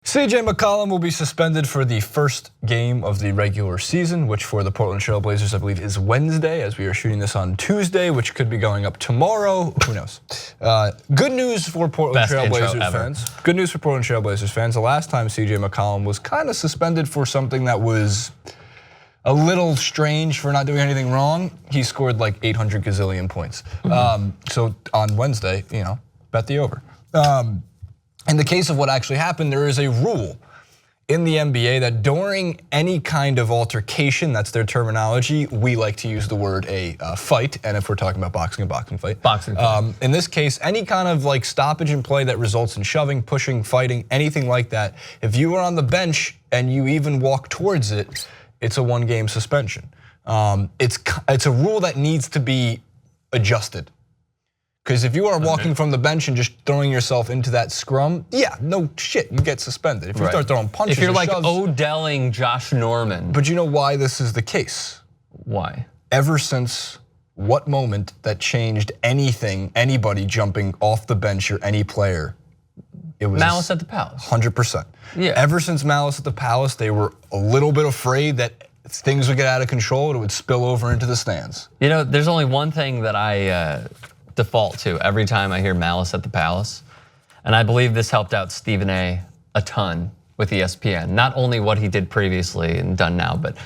CJ McCollum will be suspended for the first game of the regular season, which for the Portland Trail Blazers, I believe, is Wednesday, as we are shooting this on Tuesday, which could be going up tomorrow. Who knows? Good news for Portland Trail Blazers fans. Good news for Portland Trail Blazers fans. The last time CJ McCollum was kind of suspended for something that was a little strange for not doing anything wrong, he scored like 800 gazillion points. So on Wednesday, bet the over. In the case of what actually happened, there is a rule in the NBA that during any kind of altercation, that's their terminology, we like to use the word a fight, and if we're talking about boxing, a boxing fight. In this case, any kind of like stoppage in play that results in shoving, pushing, fighting, anything like that, if you are on the bench and you even walk towards it, it's a 1-game suspension. It's a rule that needs to be adjusted. Because if you are walking from the bench and just throwing yourself into that scrum, yeah, no shit, you get suspended. If you start throwing punches, if you're like Odelling Josh Norman. But you know why this is the case? Why? Ever since what moment that changed anything, anybody jumping off the bench or any player? It was Malice at the Palace. 100%. Yeah. Ever since Malice at the Palace, they were a little bit afraid that things would get out of control and it would spill over into the stands. You know, there's only one thing that I default to every time I hear Malice at the Palace, and I believe this helped out Stephen A ton with ESPN. Not only what he did previously and done now, but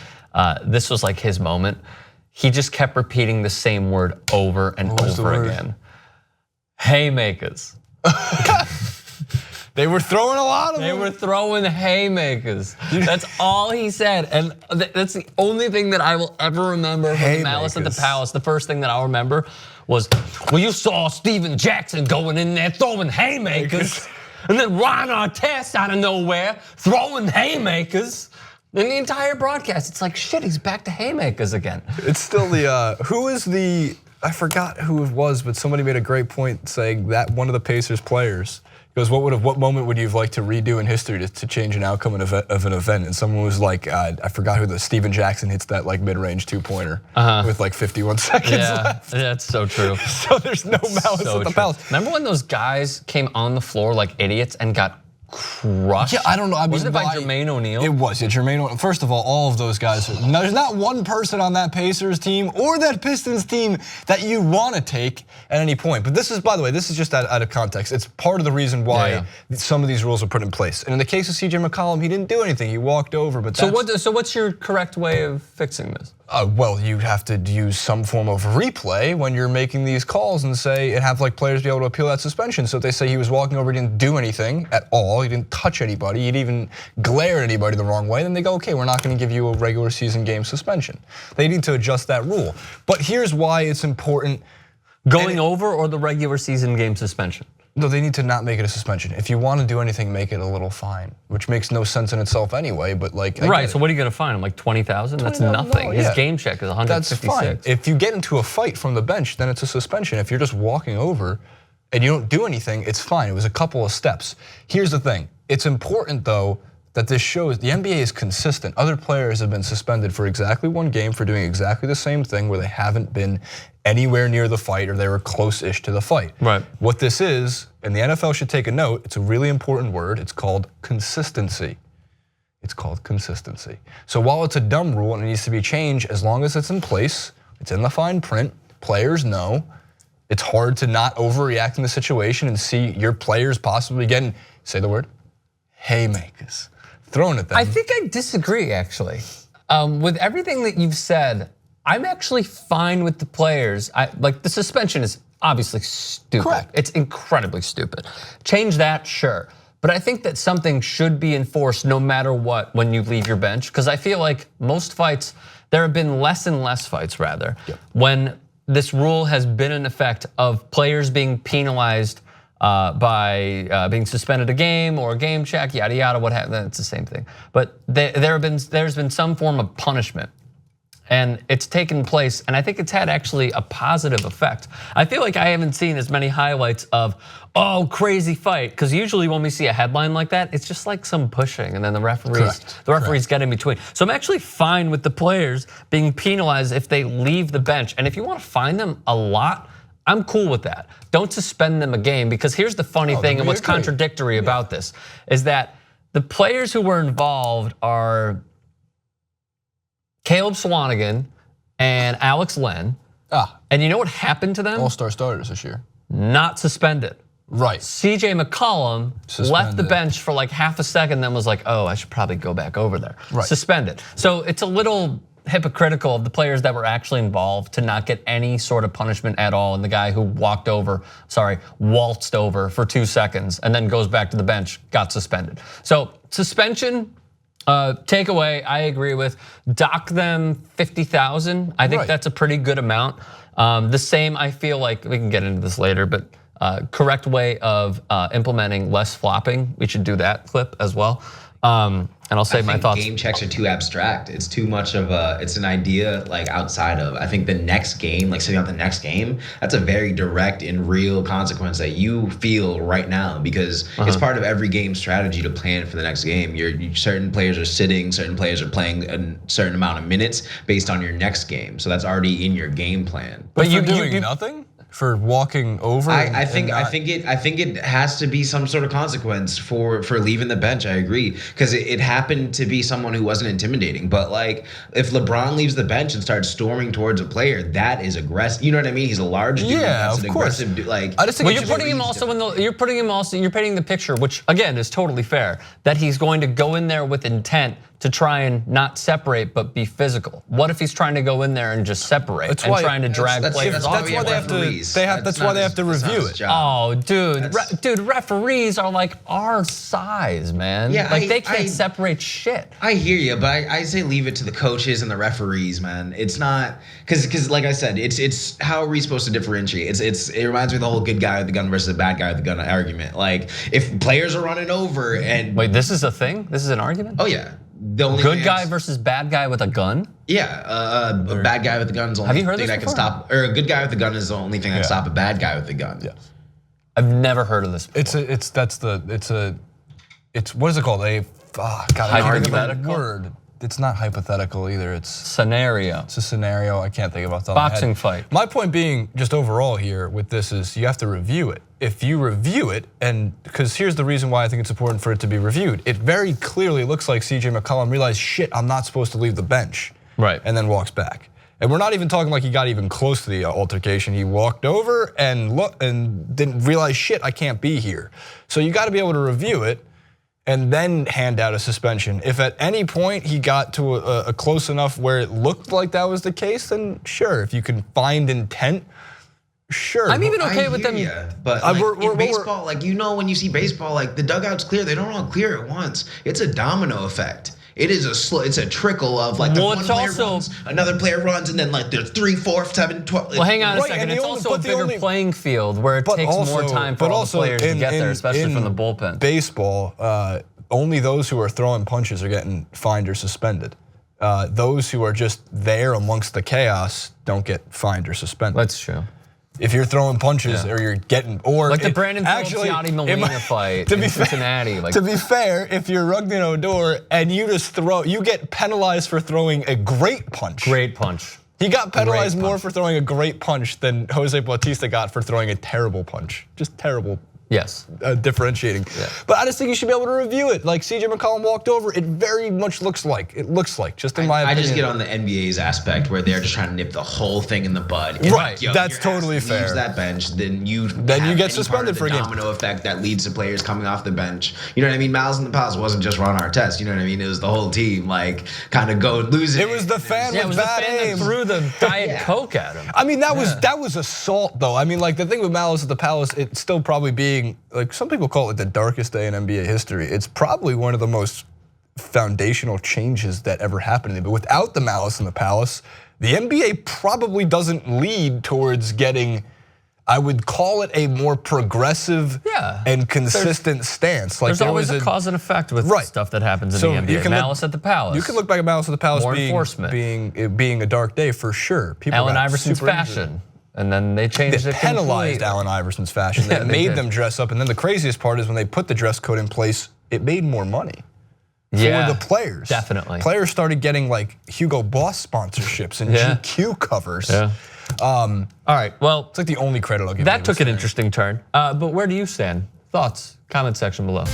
this was like his moment. He just kept repeating the same word over and over again. Haymakers. They were throwing a lot of them. They were throwing haymakers. That's all he said, and that's the only thing that I will ever remember from the Malice at the Palace. The first thing that I'll remember was, well, you saw Steven Jackson going in there throwing haymakers, and then Ron Artest out of nowhere throwing haymakers. In the entire broadcast, it's like, shit, he's back to haymakers again. It's still the, who is the, I forgot who it was, but somebody made a great point saying that one of the Pacers players goes, what moment would you have liked to redo in history to change an outcome of an event? And someone was like, I forgot who Steven Jackson hits that like mid-range 2-pointer with like 51 seconds left. Yeah, that's so true. So there's no Malice at the Palace. Remember when those guys came on the floor like idiots and got crushed? Yeah, I don't know. I mean, wasn't it by Jermaine O'Neal? It was, yeah, Jermaine O'Neal. First of all of those guys, there's not one person on that Pacers team or that Pistons team that you want to take at any point. But this is, by the way, this is just out of context. It's part of the reason why some of these rules are put in place. And in the case of CJ McCollum, he didn't do anything. He walked over, but so what's your correct way of fixing this? Well, you have to use some form of replay when you're making these calls and say, and have like players be able to appeal that suspension. So if they say he was walking over, he didn't do anything at all, he didn't touch anybody, he didn't even glare at anybody the wrong way, then they go, okay, we're not gonna give you a regular season game suspension. They need to adjust that rule. But here's why it's important. Going over or the regular season game suspension? No, they need to not make it a suspension. If you want to do anything, make it a little fine, which makes no sense in itself anyway, but like. Right, so what are you gonna fine him, like 20,000? That's nothing. His game check is 156. That's fine. If you get into a fight from the bench, then it's a suspension. If you're just walking over and you don't do anything, it's fine. It was a couple of steps. Here's the thing, it's important though that this shows the NBA is consistent. Other players have been suspended for exactly 1 game for doing exactly the same thing where they haven't been anywhere near the fight or they were close-ish to the fight. Right. What this is, and the NFL should take a note, it's a really important word, it's called consistency. It's called consistency. So while it's a dumb rule and it needs to be changed, as long as it's in place, it's in the fine print, players know, it's hard to not overreact in the situation and see your players possibly getting, say the word, haymakers thrown at them. I think I disagree actually. With everything that you've said, I'm actually fine with the players. Like the suspension is obviously stupid. Correct. It's incredibly stupid. Change that, sure. But I think that something should be enforced no matter what when you leave your bench. Because I feel like most fights, there have been less and less fights rather, when this rule has been in effect of players being penalized by being suspended a game or a game check, yada yada, what have you. It's the same thing. But there's been some form of punishment, and it's taken place, and I think it's had actually a positive effect. I feel like I haven't seen as many highlights of, oh, crazy fight, because usually when we see a headline like that, it's just like some pushing, and then the referees get in between. So I'm actually fine with the players being penalized if they leave the bench, and if you want to fine them a lot, I'm cool with that. Don't suspend them a game, because here's the funny thing and what's contradictory about this is that The players who were involved are Caleb Swanigan and Alex Len. And you know what happened to them? All-star starters this year. Not suspended. Right. CJ McCollum left the bench for like half a second, then was like, oh, I should probably go back over there. Right. Suspended. So it's a little hypocritical of the players that were actually involved to not get any sort of punishment at all. And the guy who waltzed over for 2 seconds and then goes back to the bench got suspended. So suspension, takeaway, I agree with. Dock them 50,000. I think that's a pretty good amount. The same, I feel like, we can get into this later, but correct way of implementing less flopping. We should do that clip as well. And I'll say my thoughts. Game checks are too abstract. It's too much of it's an idea like outside of. I think the next game, like setting up the next game, that's a very direct and real consequence that you feel right now because it's part of every game strategy to plan for the next game. Certain players are sitting, certain players are playing a certain amount of minutes based on your next game. So that's already in your game plan. But you're doing nothing? For walking over? I think it has to be some sort of consequence for leaving the bench. I agree because it happened to be someone who wasn't intimidating. But like if LeBron leaves the bench and starts storming towards a player, that is aggressive. You know what I mean? He's a large dude. Yeah, that's of course. Aggressive dude. Like I just think you're painting the picture, which again is totally fair, that he's going to go in there with intent to try and not separate but be physical. What if he's trying to go in there and just separate trying to drag players off? That's why they have to review it. Oh, dude, referees are like our size, man. Yeah, like they can't separate shit. I hear you, but I say leave it to the coaches and the referees, man. It's not because like I said, it's how are we supposed to differentiate? It reminds me of the whole good guy with the gun versus the bad guy with the gun argument. Like if players are running over and wait, this is a thing? This is an argument? Oh yeah. The only good guy versus bad guy with a gun? Yeah, a bad guy with a gun is the only thing that can stop, or a good guy with a gun is the only thing that can stop a bad guy with a gun. Yes. I've never heard of this before. It's what is it called? Hypothetical word. It's not hypothetical either. It's scenario. It's a scenario. I can't think about that. Boxing fight. My point being, just overall here with this is you have to review it. If you review it, and because here's the reason why I think it's important for it to be reviewed. It very clearly looks like CJ McCollum realized, shit, I'm not supposed to leave the bench. Right. And then walks back. And we're not even talking like he got even close to the altercation. He walked over and didn't realize, shit, I can't be here. So you got to be able to review it and then hand out a suspension. If at any point he got to a close enough where it looked like that was the case, then sure, if you can find intent, sure. I'm even okay with them. But like in baseball, like when you see baseball, like the dugout's clear, they don't all clear at once. It's a domino effect. It's a trickle of like one player runs, another player runs, and then like there's 3, 4, 7, 12. Well, hang on a second. It's also a bigger playing field where it takes more time for all the players to get there, especially from the bullpen. Baseball, only those who are throwing punches are getting fined or suspended. Those who are just there amongst the chaos don't get fined or suspended. That's true. If you're throwing punches or you're getting, or like the Brandon Phillips-Yachty Molina fight in Cincinnati. To be fair, if you're Rugden Odor and you just you get penalized for throwing a great punch. Great punch. He got penalized more for throwing a great punch than Jose Bautista got for throwing a terrible punch. Just terrible. Yes. Differentiating. Yeah. But I just think you should be able to review it. Like CJ McCollum walked over, it very much looks like, just in my opinion. I just get on the NBA's aspect where they're just trying to nip the whole thing in the bud. Right, that's totally fair. Leaves that bench, then you get suspended for a game. Domino effect that leads to players coming off the bench. You know what I mean? Malice in the Palace wasn't just Ron Artest. You know what I mean? It was the whole team, like kind of go losing. It was the fan with bad aim. It was the fan that threw the Diet Coke at him. I mean, that was assault though. I mean, like the thing with Malice at the Palace, it's still probably being like some people call it the darkest day in NBA history. It's probably one of the most foundational changes that ever happened. But without the Malice in the Palace, the NBA probably doesn't lead towards getting, I would call it a more progressive and consistent stance. Like there's always a cause and effect with stuff that happens in the NBA. Malice at the Palace. You can look back at Malice at the Palace being a dark day for sure. People Allen Iverson's fashion. And then they changed it. Penalized Allen Iverson's fashion. They made them dress up. And then the craziest part is when they put the dress code in place, it made more money for the players. Definitely. Players started getting like Hugo Boss sponsorships and GQ covers. Yeah. All right, well. It's like the only credit I'll give. That took an interesting turn. But where do you stand? Thoughts? Comment section below.